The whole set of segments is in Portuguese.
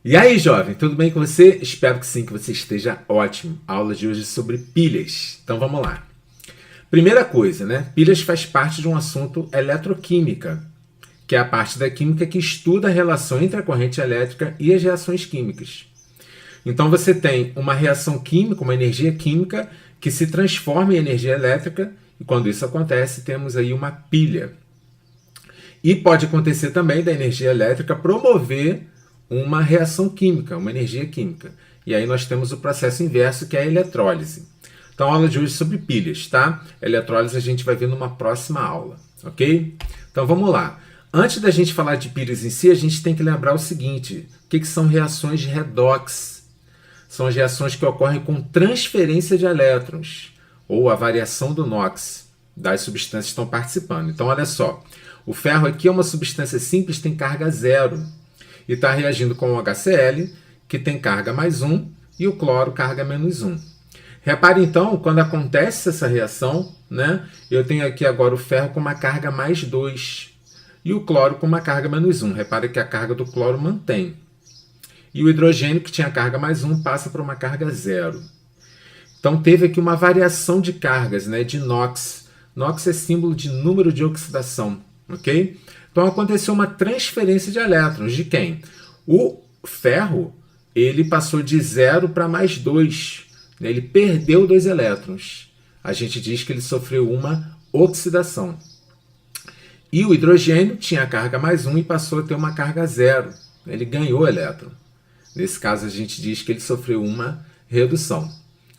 E aí, jovem, tudo bem com você? Espero que sim, que você esteja ótimo. A aula de hoje é sobre pilhas. Então vamos lá. Primeira coisa, né? Pilhas faz parte de um assunto eletroquímica, que é a parte da química que estuda a relação entre a corrente elétrica e as reações químicas. Então você tem uma reação química, uma energia química que se transforma em energia elétrica, e quando isso acontece, temos aí uma pilha. E pode acontecer também da energia elétrica promover uma reação química, uma energia química. E aí nós temos o processo inverso, que é a eletrólise. Então, a aula de hoje é sobre pilhas, tá? A eletrólise a gente vai ver numa próxima aula, ok? Então, vamos lá. Antes da gente falar de pilhas em si, a gente tem que lembrar o seguinte: o que são reações de redox? São as reações que ocorrem com transferência de elétrons, ou a variação do NOx das substâncias que estão participando. Então, olha só. O ferro aqui é uma substância simples, tem carga zero. E está reagindo com o HCl, que tem carga mais um, e o cloro carga menos um. Repare então, quando acontece essa reação, né, eu tenho aqui agora o ferro com uma carga mais 2 e o cloro com uma carga menos um. Repare que a carga do cloro mantém. E o hidrogênio, que tinha carga mais um, passa para uma carga zero. Então teve aqui uma variação de cargas, né, de NOx. NOx é símbolo de número de oxidação, ok? Então aconteceu uma transferência de elétrons. De quem? O ferro, ele passou de 0 para mais 2. Ele perdeu 2 elétrons. A gente diz que ele sofreu uma oxidação. E o hidrogênio tinha carga mais um e passou a ter uma carga zero. Ele ganhou elétron. Nesse caso, a gente diz que ele sofreu uma redução.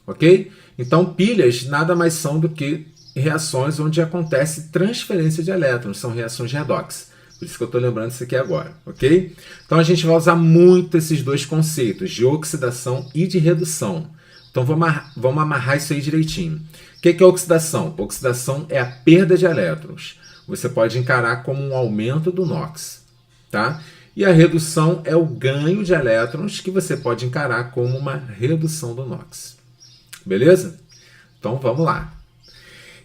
Ok? Então, pilhas nada mais são do que reações onde acontece transferência de elétrons. São reações redox. Por isso que eu estou lembrando isso aqui agora. Ok? Então, a gente vai usar muito esses dois conceitos, de oxidação e de redução. Então, vamos amarrar isso aí direitinho. O que é oxidação? Oxidação é a perda de elétrons. Você pode encarar como um aumento do NOx. Tá? E a redução é o ganho de elétrons, que você pode encarar como uma redução do NOx. Beleza? Então vamos lá.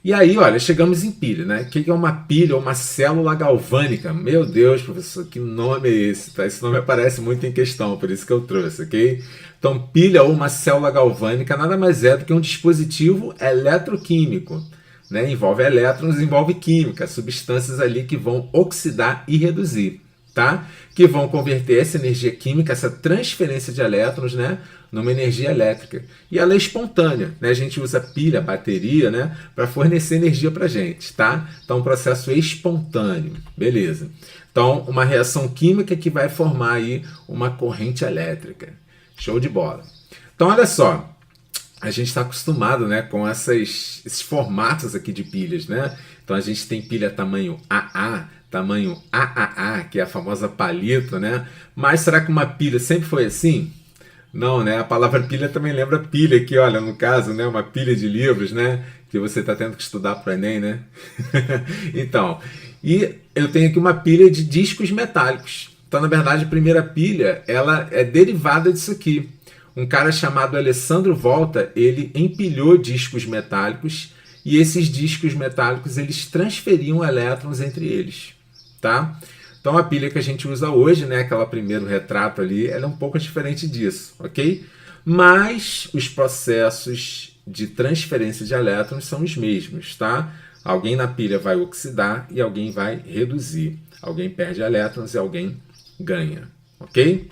E aí, olha, chegamos em pilha, né? O que é uma pilha ou uma célula galvânica? Meu Deus, professor, que nome é esse? Tá? Esse nome aparece muito em questão, por isso que eu trouxe, ok? Então, pilha ou uma célula galvânica nada mais é do que um dispositivo eletroquímico. Né? Envolve elétrons, envolve química, substâncias ali que vão oxidar e reduzir. Tá? Que vão converter essa energia química, essa transferência de elétrons, né, numa energia elétrica. E ela é espontânea. Né? A gente usa pilha, bateria, né, para fornecer energia para a gente. Tá? Então, um processo espontâneo. Beleza. Então, uma reação química que vai formar aí uma corrente elétrica. Show de bola. Então, olha só. A gente está acostumado, né, com esses formatos aqui de pilhas. Né? Então, a gente tem pilha tamanho AA, tamanho AAA, que é a famosa palito, né? Mas será que uma pilha sempre foi assim? Não, né? A palavra pilha também lembra pilha aqui, olha, no caso, né? Uma pilha de livros, né? Que você está tendo que estudar para o Enem, né? Então, e eu tenho aqui uma pilha de discos metálicos. Então, na verdade, a primeira pilha, ela é derivada disso aqui. Um cara chamado Alessandro Volta, ele empilhou discos metálicos e esses discos metálicos, eles transferiam elétrons entre eles. Tá? Então a pilha que a gente usa hoje, né, aquela primeiro retrato ali, ela é um pouco diferente disso, ok? Mas os processos de transferência de elétrons são os mesmos, tá? Alguém na pilha vai oxidar e alguém vai reduzir. Alguém perde elétrons e alguém ganha, ok?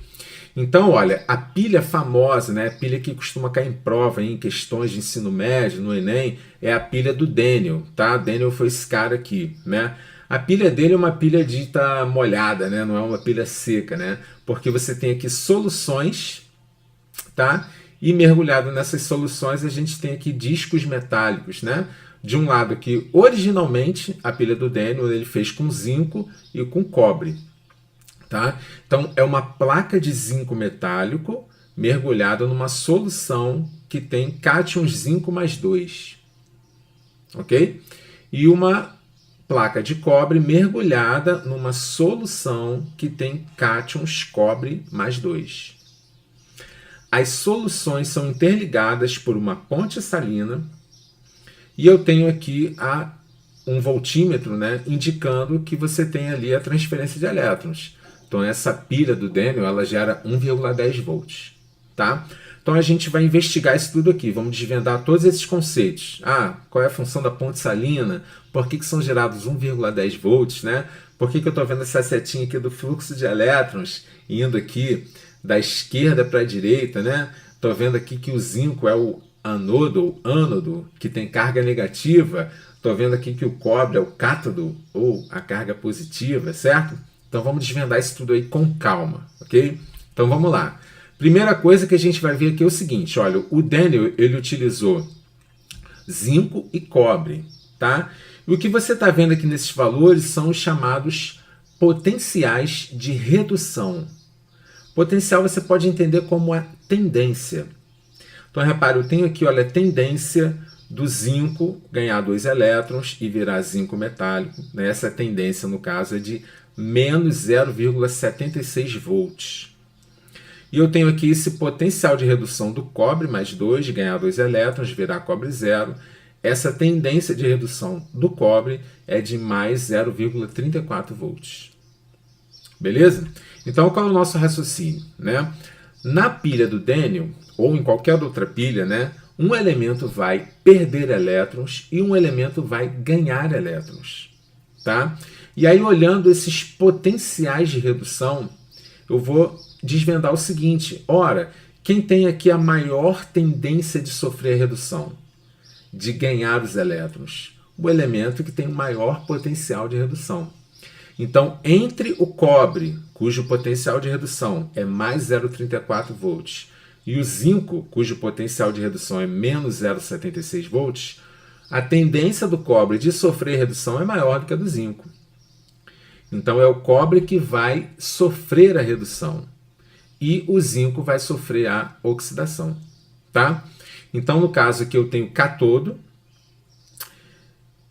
Então, olha, a pilha famosa, né, a pilha que costuma cair em prova em questões de ensino médio, no Enem, é a pilha do Daniel, tá? Daniel foi esse cara aqui, né? A pilha dele é uma pilha dita molhada, né? Não é uma pilha seca, né? Porque você tem aqui soluções, tá? E mergulhado nessas soluções a gente tem aqui discos metálicos, né? De um lado aqui, originalmente, a pilha do Daniel ele fez com zinco e com cobre, tá? Então é uma placa de zinco metálico mergulhada numa solução que tem cátions zinco mais 2, ok? E uma placa de cobre mergulhada numa solução que tem cátions cobre mais 2. As soluções são interligadas por uma ponte salina e eu tenho aqui um voltímetro, né, indicando que você tem ali a transferência de elétrons. Então essa pilha do Daniel, ela gera 1,10 volts, tá? Então a gente vai investigar isso tudo aqui, vamos desvendar todos esses conceitos. Qual é a função da ponte salina? Por que são gerados 1,10 volts, né? Por que eu estou vendo essa setinha aqui do fluxo de elétrons indo aqui da esquerda para a direita, né? Estou vendo aqui que o zinco é o anodo, ou ânodo, que tem carga negativa. Estou vendo aqui que o cobre é o cátodo, ou a carga positiva, certo? Então vamos desvendar isso tudo aí com calma, ok? Então vamos lá. Primeira coisa que a gente vai ver aqui é o seguinte, olha, o Daniel, ele utilizou zinco e cobre, tá? E o que você está vendo aqui nesses valores são os chamados potenciais de redução. Potencial você pode entender como a tendência. Então, repare, eu tenho aqui, olha, a tendência do zinco ganhar 2 elétrons e virar zinco metálico. Né? Essa tendência, no caso, é de menos 0,76 volts. E eu tenho aqui esse potencial de redução do cobre, mais 2, de ganhar 2 elétrons, virar cobre zero. Essa tendência de redução do cobre é de mais 0,34 volts. Beleza? Então, qual é o nosso raciocínio? Né? Na pilha do Daniel, ou em qualquer outra pilha, né, um elemento vai perder elétrons e um elemento vai ganhar elétrons. Tá? E aí, olhando esses potenciais de redução, eu vou desvendar o seguinte. Ora, quem tem aqui a maior tendência de sofrer redução? De ganhar os elétrons? O elemento que tem o maior potencial de redução. Então, entre o cobre, cujo potencial de redução é mais 0,34 volts, e o zinco, cujo potencial de redução é menos 0,76 volts, a tendência do cobre de sofrer redução é maior do que a do zinco. Então, é o cobre que vai sofrer a redução e o zinco vai sofrer a oxidação. Tá? Então, no caso aqui, eu tenho cátodo,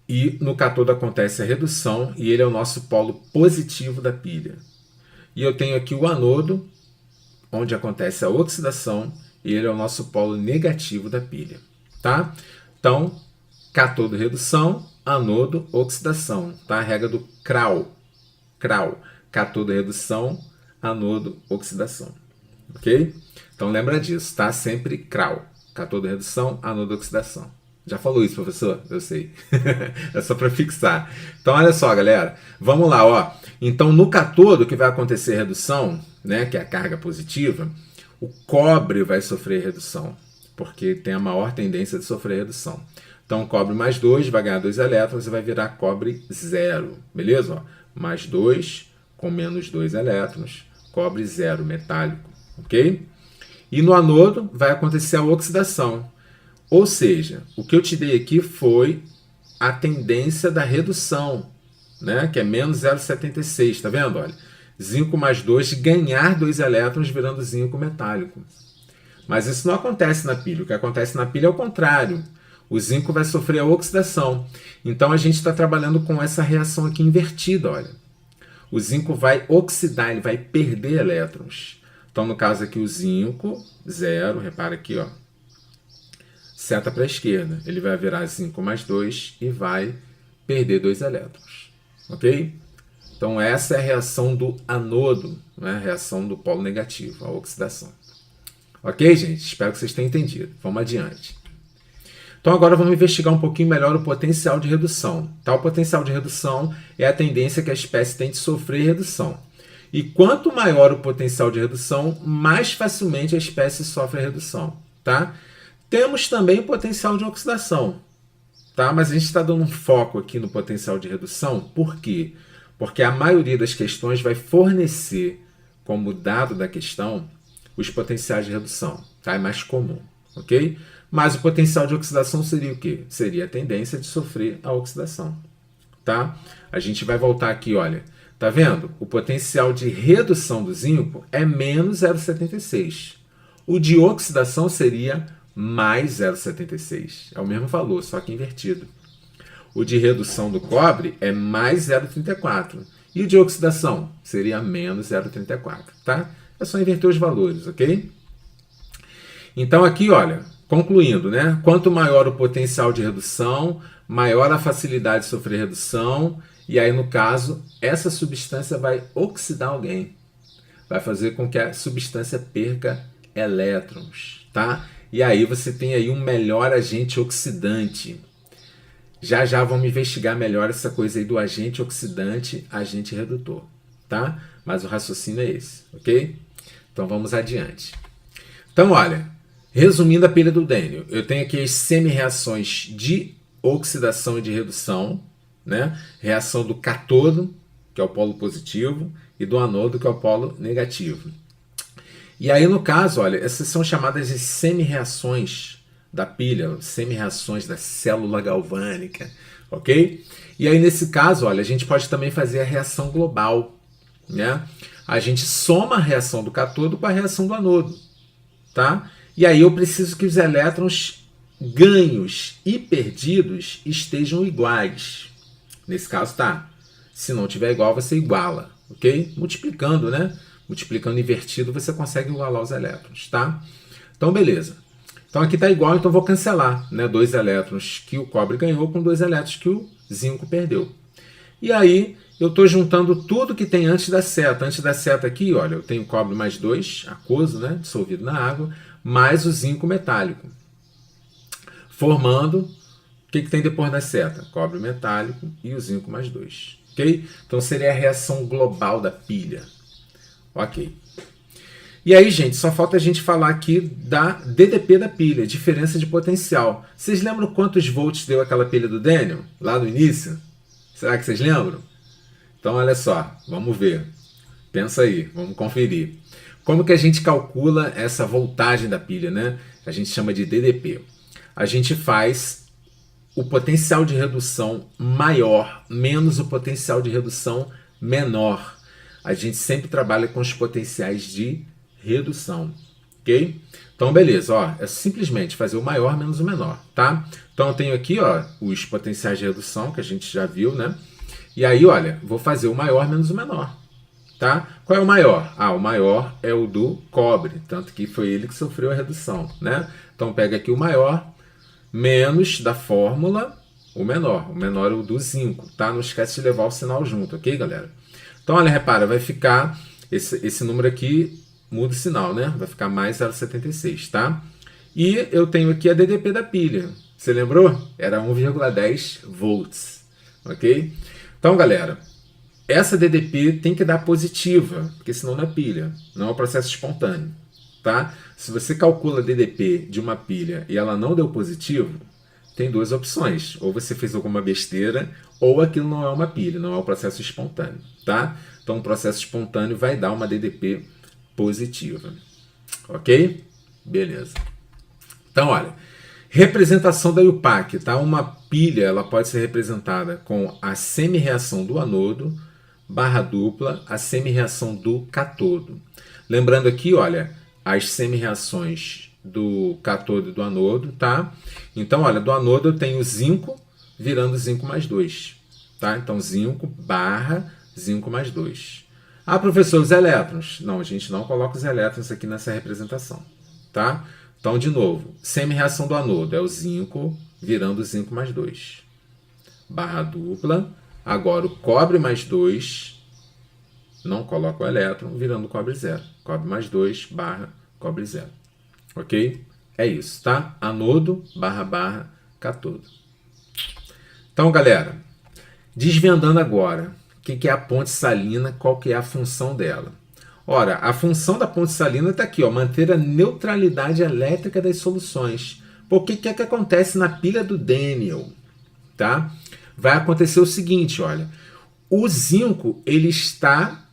e no cátodo acontece a redução, e ele é o nosso polo positivo da pilha. E eu tenho aqui o anodo, onde acontece a oxidação, e ele é o nosso polo negativo da pilha. Tá? Então, cátodo, redução, anodo, oxidação. Tá? A regra do CRAL. Cátodo, redução, anodo, oxidação. Ok? Então, lembra disso, tá? Sempre CRAL. Cátodo, redução, anodo, oxidação. Já falou isso, professor? Eu sei. É só para fixar. Então, olha só, galera. Vamos lá, ó. Então, no cátodo, que vai acontecer redução, né, que é a carga positiva, o cobre vai sofrer redução, porque tem a maior tendência de sofrer redução. Então, cobre mais 2 vai ganhar 2 elétrons e vai virar cobre zero. Beleza? Ó, mais 2 com menos 2 elétrons, cobre zero, metálico. Ok? E no anodo vai acontecer a oxidação. Ou seja, o que eu te dei aqui foi a tendência da redução, né? Que é menos 0,76, tá vendo? Olha, zinco mais 2 ganhar 2 elétrons virando zinco metálico. Mas isso não acontece na pilha. O que acontece na pilha é o contrário. O zinco vai sofrer a oxidação. Então a gente está trabalhando com essa reação aqui invertida, olha. O zinco vai oxidar, ele vai perder elétrons. Então no caso aqui o zinco, zero, repara aqui, ó. Seta para a esquerda, ele vai virar zinco mais 2 e vai perder 2 elétrons. Ok? Então essa é a reação do anodo, né? A reação do polo negativo, a oxidação. Ok, gente? Espero que vocês tenham entendido. Vamos adiante. Então agora vamos investigar um pouquinho melhor o potencial de redução. Tá? O potencial de redução é a tendência que a espécie tem de sofrer redução. E quanto maior o potencial de redução, mais facilmente a espécie sofre a redução. Tá? Temos também o potencial de oxidação, tá? Mas a gente está dando um foco aqui no potencial de redução. Por quê? Porque a maioria das questões vai fornecer como dado da questão os potenciais de redução. Tá? É mais comum, ok? Mas o potencial de oxidação seria o quê? Seria a tendência de sofrer a oxidação. Tá? A gente vai voltar aqui, olha. Tá vendo? O potencial de redução do zinco é menos 0,76. O de oxidação seria mais 0,76. É o mesmo valor, só que invertido. O de redução do cobre é mais 0,34. E o de oxidação seria menos 0,34. Tá? É só inverter os valores, ok? Então aqui, olha, concluindo, né? Quanto maior o potencial de redução, maior a facilidade de sofrer redução. E aí, no caso, essa substância vai oxidar alguém. vai fazer com que a substância perca elétrons, tá? E aí você tem aí um melhor agente oxidante. Já já vamos investigar melhor essa coisa aí do agente oxidante, agente redutor, tá? Mas o raciocínio é esse, ok? Então vamos adiante. Então, olha, resumindo a pilha do Daniel, eu tenho aqui as semi-reações de oxidação e de redução, né? Reação do cátodo, que é o polo positivo, e do anodo, que é o polo negativo. E aí, no caso, olha, essas são chamadas de semi-reações da pilha, semi-reações da célula galvânica, ok? E aí, nesse caso, olha, a gente pode também fazer a reação global, né? A gente soma a reação do cátodo com a reação do anodo, tá? E aí eu preciso que os elétrons ganhos e perdidos estejam iguais. Nesse caso, tá. Se não tiver igual, você iguala, ok? Multiplicando, né? Multiplicando invertido, você consegue igualar os elétrons, tá? Então, beleza. Então, aqui tá igual, então vou cancelar, né? 2 elétrons que o cobre ganhou com 2 elétrons que o zinco perdeu. E aí, eu estou juntando tudo que tem antes da seta. Antes da seta aqui, olha, eu tenho cobre mais 2, aquoso, né? Dissolvido na água, mais o zinco metálico. Formando, o que tem depois da seta? Cobre metálico e o zinco mais 2. Ok? Então seria a reação global da pilha. Ok. E aí, gente, só falta a gente falar aqui da DDP da pilha, diferença de potencial. Vocês lembram quantos volts deu aquela pilha do Daniel, lá no início? Será que vocês lembram? Então, olha só, vamos ver. Pensa aí, vamos conferir. Como que a gente calcula essa voltagem da pilha, né? A gente chama de DDP. A gente faz o potencial de redução maior menos o potencial de redução menor. A gente sempre trabalha com os potenciais de redução, ok? Então, beleza, ó, é simplesmente fazer o maior menos o menor, tá? Então, eu tenho aqui, ó, os potenciais de redução, que a gente já viu, né? E aí, olha, vou fazer o maior menos o menor, tá? Qual é o maior? Ah, o maior é o do cobre, tanto que foi ele que sofreu a redução, né? Então, pega aqui o maior, menos da fórmula, o menor. O menor é o do zinco, tá? Não esquece de levar o sinal junto, ok, galera? Então, olha, repara, vai ficar, esse número aqui muda o sinal, né? Vai ficar mais 0,76, tá? E eu tenho aqui a DDP da pilha. Você lembrou? Era 1,10 volts, ok? Então, galera, essa DDP tem que dar positiva, porque senão não é pilha, não é um processo espontâneo, tá? Se você calcula a DDP de uma pilha e ela não deu positivo, tem 2 opções. Ou você fez alguma besteira, ou aquilo não é uma pilha, não é um processo espontâneo, tá? Então, um processo espontâneo vai dar uma DDP positiva, ok? Beleza. Então, olha, representação da IUPAC, tá? Uma pilha, ela pode ser representada com a semi-reação do anodo, barra dupla, a semi-reação do cátodo. Lembrando aqui, olha, as semi-reações do cátodo e do anodo, tá? Então, olha, do anodo eu tenho zinco virando zinco mais 2, tá? Então, zinco barra zinco mais 2. Ah, professor, os elétrons? Não, a gente não coloca os elétrons aqui nessa representação, tá? Então, de novo, semi-reação do anodo é o zinco virando zinco mais 2. Barra dupla. Agora, o cobre mais 2, não coloca o elétron, virando cobre 0. Cobre mais 2 barra cobre 0. Ok? É isso, tá? Anodo barra cátodo. Então, galera, desvendando agora o que é a ponte salina, qual que é a função dela. Ora, a função da ponte salina está aqui, ó, manter a neutralidade elétrica das soluções. Por que é que acontece na pilha do Daniel? Tá? Vai acontecer o seguinte, olha, o zinco ele está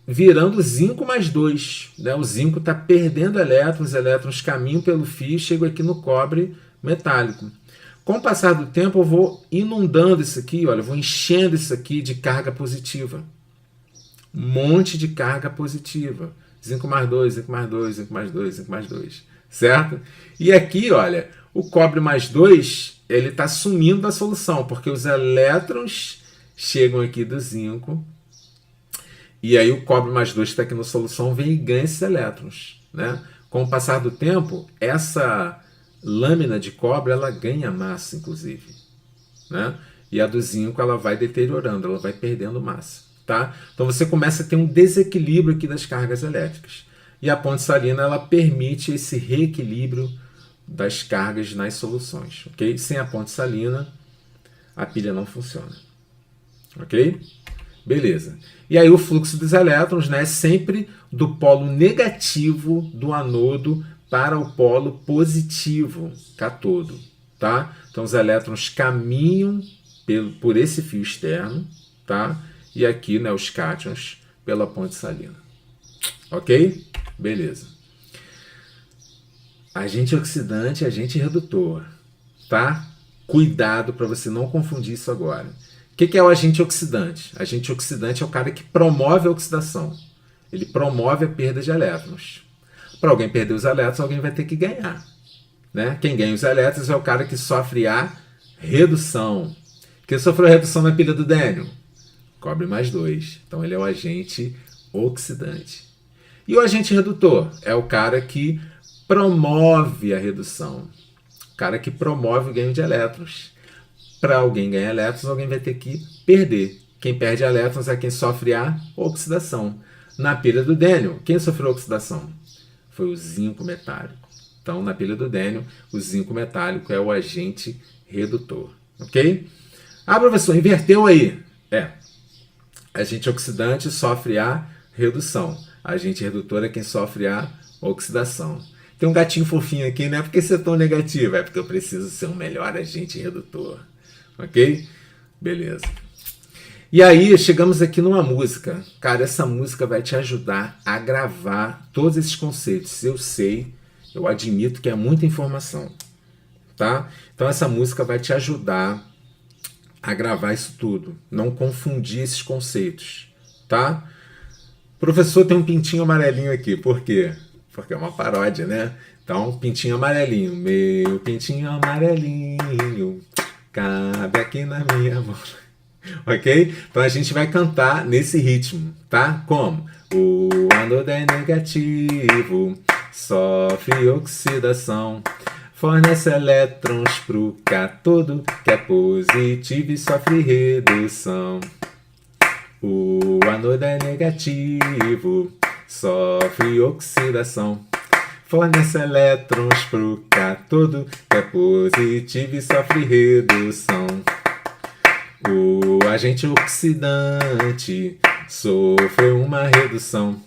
virando zinco mais 2, né? O zinco está perdendo elétrons, os elétrons caminham pelo fio e chegam aqui no cobre metálico. Com o passar do tempo, eu vou inundando isso aqui, olha, eu vou enchendo isso aqui de carga positiva. Um monte de carga positiva. Zinco mais 2, zinco mais 2, zinco mais 2, zinco mais 2. Certo? E aqui, olha, o cobre mais 2, ele está sumindo da solução, porque os elétrons chegam aqui do zinco, e aí o cobre mais 2 que está aqui na solução vem e ganha esses elétrons, né? Com o passar do tempo, essa lâmina de cobre ela ganha massa, inclusive, né? E a do zinco ela vai deteriorando, ela vai perdendo massa. tá? Então você começa a ter um desequilíbrio aqui das cargas elétricas. E a ponte salina ela permite esse reequilíbrio das cargas nas soluções, ok? Sem a ponte salina, a pilha não funciona, ok? Beleza. E aí o fluxo dos elétrons, né, é sempre do polo negativo do anodo para o polo positivo, cátodo, tá? Então os elétrons caminham por esse fio externo, tá? E aqui, né, os cátions pela ponte salina. Ok? Beleza. Agente oxidante e agente redutor, tá? Cuidado para você não confundir isso agora. O que é o agente oxidante? Agente oxidante é o cara que promove a oxidação. Ele promove a perda de elétrons. Para alguém perder os elétrons, alguém vai ter que ganhar, né? Quem ganha os elétrons é o cara que sofre a redução. Quem sofreu a redução na pilha do Daniel? Cobre mais 2. Então ele é o agente oxidante. E o agente redutor é o cara que promove a redução. O cara que promove o ganho de elétrons. Para alguém ganhar elétrons, alguém vai ter que perder. Quem perde elétrons é quem sofre a oxidação. Na pilha do Daniel, quem sofreu oxidação? Foi o zinco metálico. Então, na pilha do Daniel, o zinco metálico é o agente redutor. Ok? Ah, professor, inverteu aí. Agente oxidante sofre a redução. Agente redutor é quem sofre a oxidação. Tem um gatinho fofinho aqui, não é porque você é tão negativo, é porque eu preciso ser um melhor agente redutor. Ok? Beleza. E aí, chegamos aqui numa música. Cara, essa música vai te ajudar a gravar todos esses conceitos. Eu sei, eu admito que é muita informação, tá? Então essa música vai te ajudar a gravar isso tudo. Não confundir esses conceitos, tá? Professor, tem um pintinho amarelinho aqui. Por quê? Porque é uma paródia, né? Então, pintinho amarelinho. Meu pintinho amarelinho cabe aqui na minha mão. Ok? Então a gente vai cantar nesse ritmo, tá? Como? O anodo é negativo, sofre oxidação, fornece elétrons pro cátodo, que é positivo e sofre redução. O anodo é negativo, sofre oxidação, fornece elétrons pro cátodo, que é positivo e sofre redução. O agente oxidante sofreu uma redução.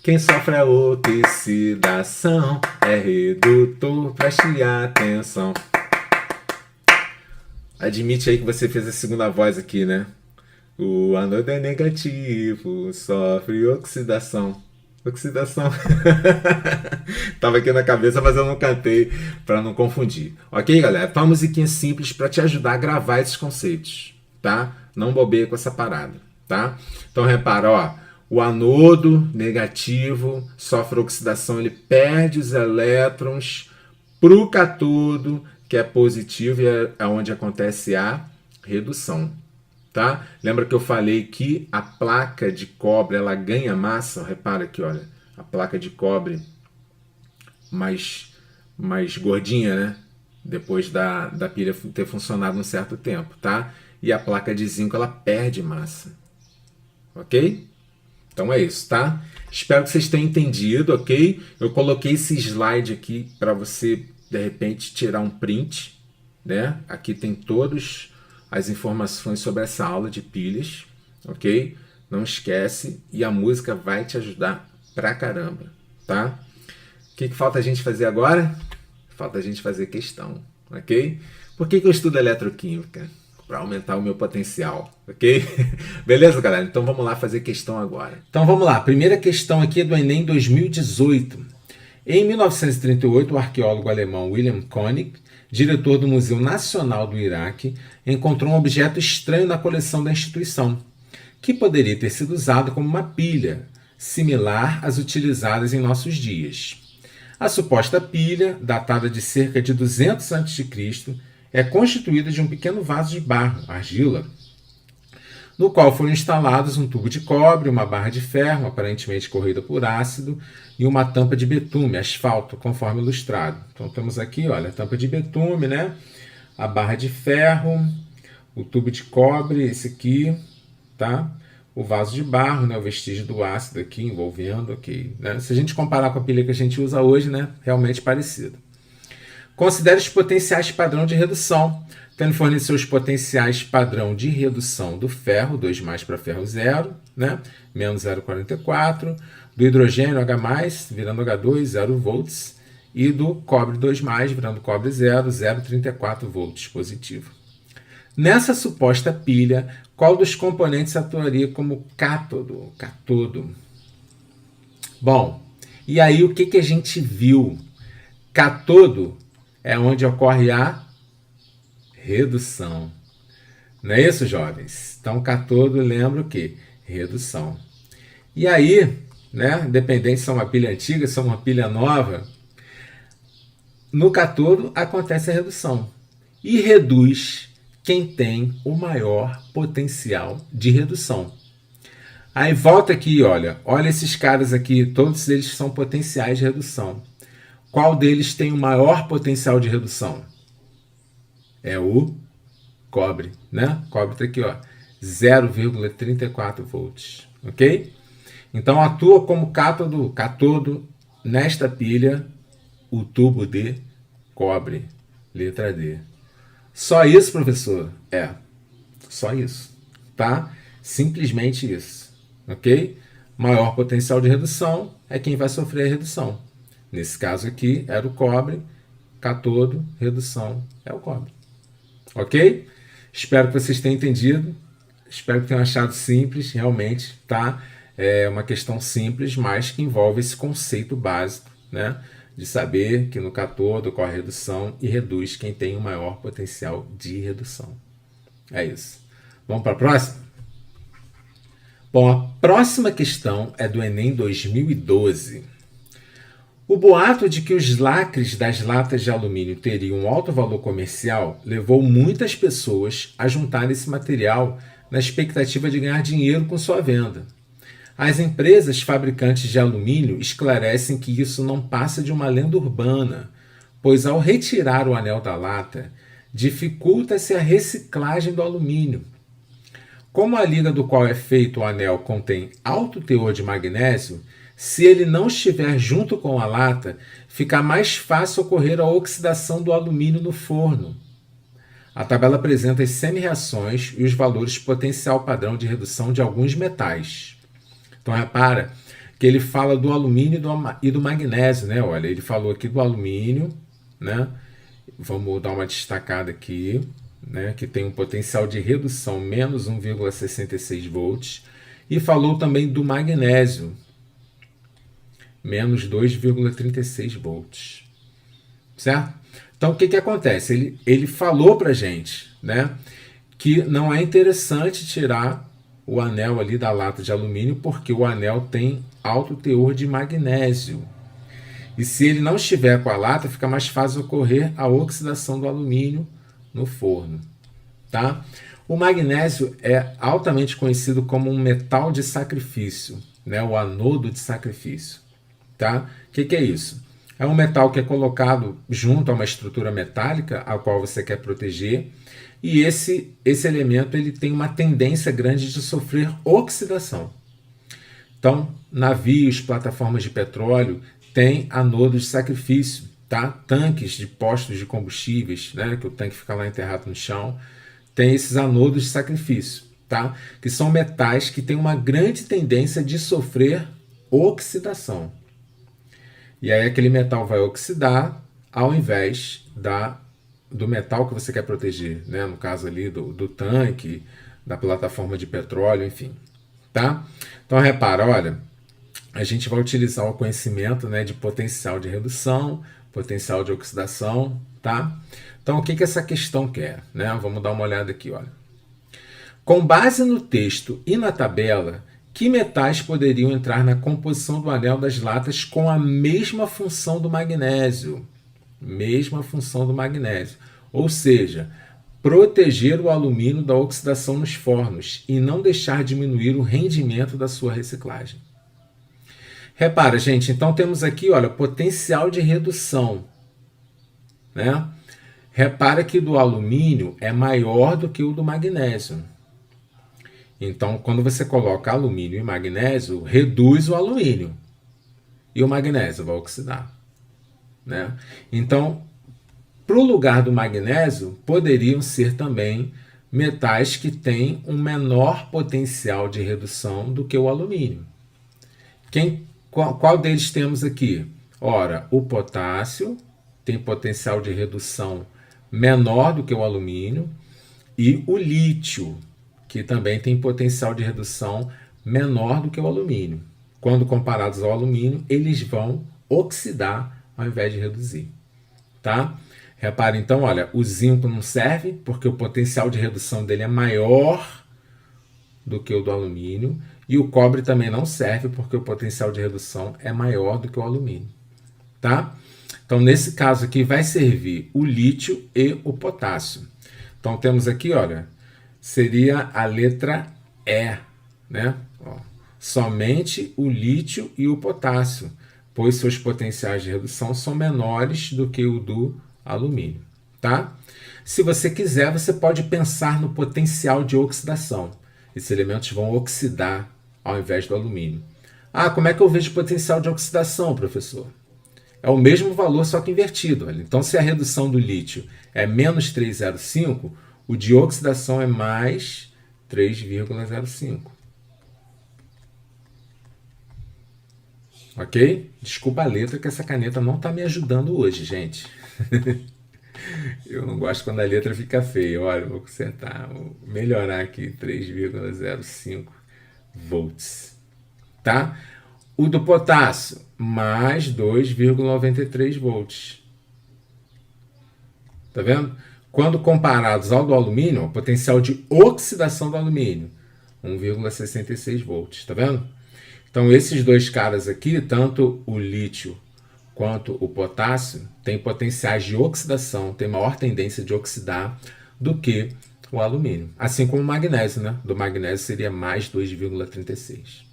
Quem sofre a oxidação é redutor, preste atenção. Admite aí que você fez a segunda voz aqui, né? O anodo é negativo, sofre oxidação. Oxidação. Tava aqui na cabeça, mas eu não cantei para não confundir. Ok, galera? Então, uma musiquinha simples para te ajudar a gravar esses conceitos. Tá? Não bobeia com essa parada, tá? Então repara, ó, o anodo negativo sofre oxidação, ele perde os elétrons pro cátodo, que é positivo e é onde acontece a redução, tá? Lembra que eu falei que a placa de cobre, ela ganha massa? Repara aqui, olha, a placa de cobre mais gordinha, né? Depois da pilha ter funcionado um certo tempo, tá? E a placa de zinco ela perde massa, ok? Então é isso, tá? Espero que vocês tenham entendido, ok? Eu coloquei esse slide aqui para você, de repente, tirar um print, né? Aqui tem todas as informações sobre essa aula de pilhas, ok? Não esquece, e a música vai te ajudar pra caramba, tá? O que falta a gente fazer agora? Falta a gente fazer questão, ok? Por que eu estudo eletroquímica? Para aumentar o meu potencial, ok? Beleza, galera? Então vamos lá fazer questão agora. Então vamos lá. A primeira questão aqui é do Enem 2018. Em 1938, o arqueólogo alemão Wilhelm König, diretor do Museu Nacional do Iraque, encontrou um objeto estranho na coleção da instituição, que poderia ter sido usado como uma pilha, similar às utilizadas em nossos dias. A suposta pilha, datada de cerca de 200 a.C., é constituída de um pequeno vaso de barro, argila, no qual foram instalados um tubo de cobre, uma barra de ferro, aparentemente corroída por ácido, e uma tampa de betume, asfalto, conforme ilustrado. Então temos aqui, olha, a tampa de betume, né? A barra de ferro, o tubo de cobre, esse aqui, tá? o vaso de barro, né, o vestígio do ácido aqui envolvendo, ok. Né? Se a gente comparar com a pilha que a gente usa hoje, né, realmente parecido. Considere os potenciais padrão de redução. Então, ele forneceu os potenciais padrão de redução do ferro, 2 mais para ferro 0, né? Menos 0,44. Do hidrogênio H+, virando H2, 0 volts. E do cobre 2+, virando cobre 0, 0,34 volts positivo. Nessa suposta pilha, qual dos componentes atuaria como cátodo? Bom, e aí o que a gente viu? Cátodo é onde ocorre a redução. Não é isso, jovens? Então, cátodo lembra o quê? Redução. E aí, né, independente se é uma pilha antiga, se é uma pilha nova, no cátodo acontece a redução. E reduz quem tem o maior potencial de redução. Aí volta aqui, olha esses caras aqui, todos eles são potenciais de redução. Qual deles tem o maior potencial de redução? É o cobre, né? Cobre está aqui, ó, 0,34 volts, ok? Então atua como cátodo nesta pilha o tubo de cobre, letra D. Só isso, professor? É, só isso, tá? Simplesmente isso, ok? Maior potencial de redução é quem vai sofrer a redução. Nesse caso aqui era o cobre, cátodo, redução é o cobre. Ok? Espero que vocês tenham entendido. Espero que tenham achado simples, realmente, tá? É uma questão simples, mas que envolve esse conceito básico, né? De saber que no cátodo ocorre redução e reduz quem tem o maior potencial de redução. É isso. Vamos para a próxima? Bom, a próxima questão é do Enem 2012. O boato de que os lacres das latas de alumínio teriam um alto valor comercial levou muitas pessoas a juntar esse material na expectativa de ganhar dinheiro com sua venda. As empresas fabricantes de alumínio esclarecem que isso não passa de uma lenda urbana, pois ao retirar o anel da lata, dificulta-se a reciclagem do alumínio. Como a liga do qual é feito o anel contém alto teor de magnésio, se ele não estiver junto com a lata, fica mais fácil ocorrer a oxidação do alumínio no forno. A tabela apresenta as semi-reações e os valores potencial padrão de redução de alguns metais. Então, repara que ele fala do alumínio e do magnésio, né? Olha, ele falou aqui do alumínio, né? Vamos dar uma destacada aqui, né? Que tem um potencial de redução menos 1,66 volts. E falou também do magnésio, menos 2,36 volts. Certo? Então, o que acontece? Ele falou para a gente, né, que não é interessante tirar o anel ali da lata de alumínio porque o anel tem alto teor de magnésio. E se ele não estiver com a lata, fica mais fácil ocorrer a oxidação do alumínio no forno. Tá? O magnésio é altamente conhecido como um metal de sacrifício, né, o anodo de sacrifício. Tá? O que é isso? É um metal que é colocado junto a uma estrutura metálica a qual você quer proteger, e esse elemento ele tem uma tendência grande de sofrer oxidação. Então, navios, plataformas de petróleo têm anodos de sacrifício, tá? Tanques de postos de combustíveis, né? Que o tanque fica lá enterrado no chão, tem esses anodos de sacrifício, tá? Que são metais que têm uma grande tendência de sofrer oxidação. E aí aquele metal vai oxidar ao invés do metal que você quer proteger, né? No caso ali do tanque, da plataforma de petróleo, enfim. Tá? Então repara, olha, a gente vai utilizar o conhecimento, né, de potencial de redução, potencial de oxidação, tá? Então o que essa questão quer, né? Vamos dar uma olhada aqui, olha. Com base no texto e na tabela, que metais poderiam entrar na composição do anel das latas com a mesma função do magnésio? Mesma função do magnésio. Ou seja, proteger o alumínio da oxidação nos fornos e não deixar diminuir o rendimento da sua reciclagem. Repara, gente, então temos aqui, olha, potencial de redução, né? Repara que do alumínio é maior do que o do magnésio. Então, quando você coloca alumínio e magnésio, reduz o alumínio e o magnésio vai oxidar, né? Então, para o lugar do magnésio, poderiam ser também metais que têm um menor potencial de redução do que o alumínio. Qual deles temos aqui? Ora, o potássio tem potencial de redução menor do que o alumínio, e o lítio, que também tem potencial de redução menor do que o alumínio. Quando comparados ao alumínio, eles vão oxidar ao invés de reduzir. Tá? Repare então, olha, o zinco não serve porque o potencial de redução dele é maior do que o do alumínio, e o cobre também não serve porque o potencial de redução é maior do que o alumínio. Tá? Então, nesse caso aqui, vai servir o lítio e o potássio. Então, temos aqui, olha, seria a letra E, né? Ó, somente o lítio e o potássio, pois seus potenciais de redução são menores do que o do alumínio, tá? Se você quiser, você pode pensar no potencial de oxidação. Esses elementos vão oxidar ao invés do alumínio. Ah, como é que eu vejo potencial de oxidação, professor? É o mesmo valor, só que invertido. Olha. Então, se a redução do lítio é menos 3,05, o de oxidação é mais 3,05. Ok? Desculpa a letra, que essa caneta não está me ajudando hoje, gente. Eu não gosto quando a letra fica feia. Olha, vou consertar, vou melhorar aqui, 3,05 volts. Tá? O do potássio, mais 2,93 volts. Tá vendo? Quando comparados ao do alumínio, o potencial de oxidação do alumínio, 1,66 volts. Tá vendo? Então, esses dois caras aqui, tanto o lítio quanto o potássio, têm potenciais de oxidação, têm maior tendência de oxidar do que o alumínio. Assim como o magnésio, né? Do magnésio seria mais 2,36.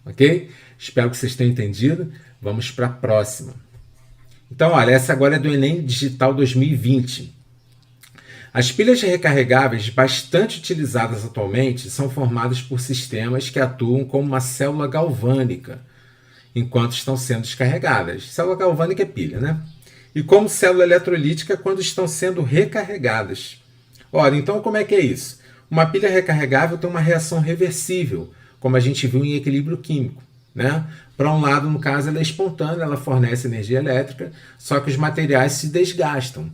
Ok? Espero que vocês tenham entendido. Vamos para a próxima. Então, olha, essa agora é do Enem Digital 2020. As pilhas recarregáveis bastante utilizadas atualmente são formadas por sistemas que atuam como uma célula galvânica enquanto estão sendo descarregadas. Célula galvânica é pilha, né? E como célula eletrolítica quando estão sendo recarregadas. Ora, então como é que é isso? Uma pilha recarregável tem uma reação reversível, como a gente viu em equilíbrio químico, né? Para um lado, no caso, ela é espontânea, ela fornece energia elétrica, só que os materiais se desgastam.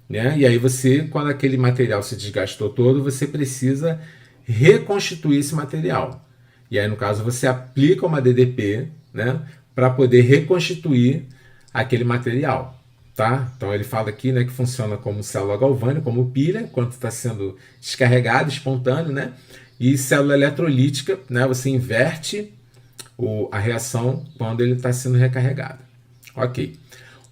Né? E aí você, quando aquele material se desgastou todo, você precisa reconstituir esse material. E aí, no caso, você aplica uma DDP, né, para poder reconstituir aquele material. Tá? Então ele fala aqui, né, que funciona como célula galvânica, como pilha, quando está sendo descarregado, espontâneo, né? E célula eletrolítica, né, você inverte a reação quando ele está sendo recarregado. Ok.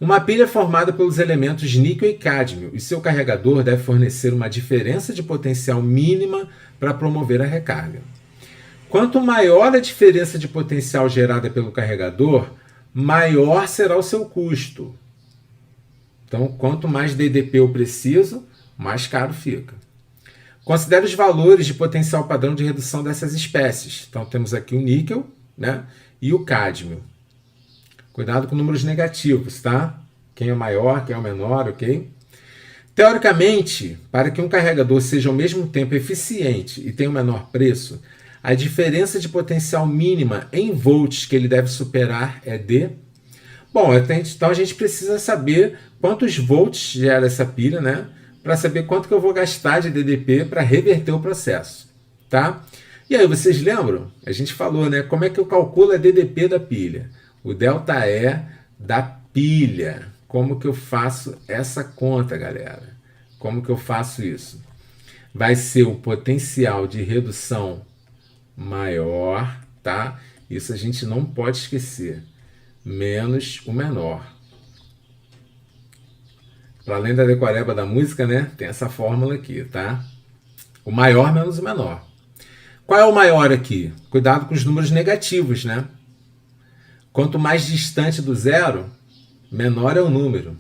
Uma pilha é formada pelos elementos níquel e cádmio, e seu carregador deve fornecer uma diferença de potencial mínima para promover a recarga. Quanto maior a diferença de potencial gerada pelo carregador, maior será o seu custo. Então, quanto mais DDP eu preciso, mais caro fica. Considere os valores de potencial padrão de redução dessas espécies. Então, temos aqui o níquel, né, e o cádmio. Cuidado com números negativos, tá? Quem é maior, quem é o menor, ok? Teoricamente, para que um carregador seja ao mesmo tempo eficiente e tenha um menor preço, a diferença de potencial mínima em volts que ele deve superar é de... Bom, então a gente precisa saber quantos volts gera essa pilha, né? Para saber quanto que eu vou gastar de DDP para reverter o processo, tá? E aí, vocês lembram? A gente falou, né? Como é que eu calculo a DDP da pilha? O delta E da pilha. Como que eu faço essa conta, galera? Como que eu faço isso? Vai ser o potencial de redução maior, tá? Isso a gente não pode esquecer. Menos o menor. Para além da decoreba da música, né? Tem essa fórmula aqui, tá? O maior menos o menor. Qual é o maior aqui? Cuidado com os números negativos, né? Quanto mais distante do zero, menor é o número.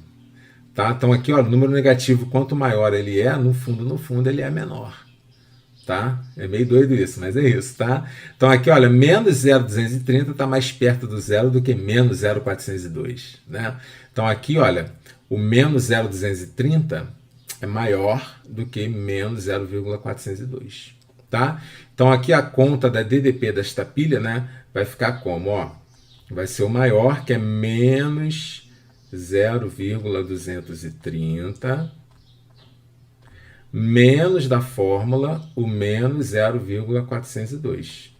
Tá? Então aqui, ó, o número negativo, quanto maior ele é, no fundo ele é menor. tá? É meio doido isso, mas é isso, tá? Então aqui, olha, menos 0,230 está mais perto do zero do que menos 0,402, né? Então aqui, olha, o menos 0,230 é maior do que menos 0,402, tá? Então aqui a conta da DDP desta pilha, né, vai ficar como, ó? Vai ser o maior, que é menos 0,230 menos da fórmula o menos 0,402.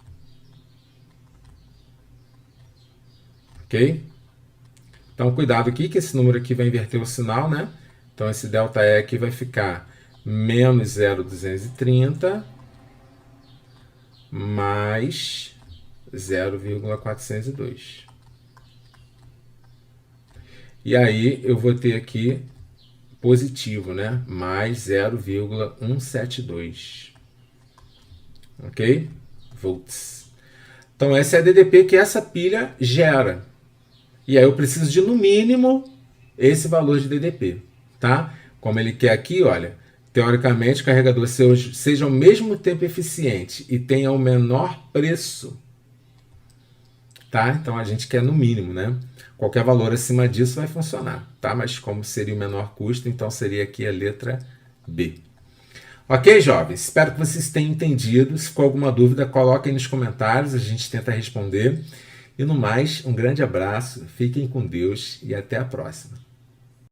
Ok? Então, cuidado aqui, que esse número aqui vai inverter o sinal, né? Então, esse ΔE aqui vai ficar menos 0,230 mais 0,402. E aí, eu vou ter aqui positivo, né? Mais 0,172. Ok? Volts. Então, essa é a DDP que essa pilha gera. E aí eu preciso de, no mínimo, esse valor de DDP. Tá? Como ele quer aqui, olha, teoricamente o carregador seja ao mesmo tempo eficiente e tenha o menor preço. Tá? Então a gente quer no mínimo, né? Qualquer valor acima disso vai funcionar, tá? Mas como seria o menor custo, então seria aqui a letra B. Ok, jovens? Espero que vocês tenham entendido. Se ficou alguma dúvida, coloquem nos comentários, a gente tenta responder. E no mais, um grande abraço, fiquem com Deus e até a próxima.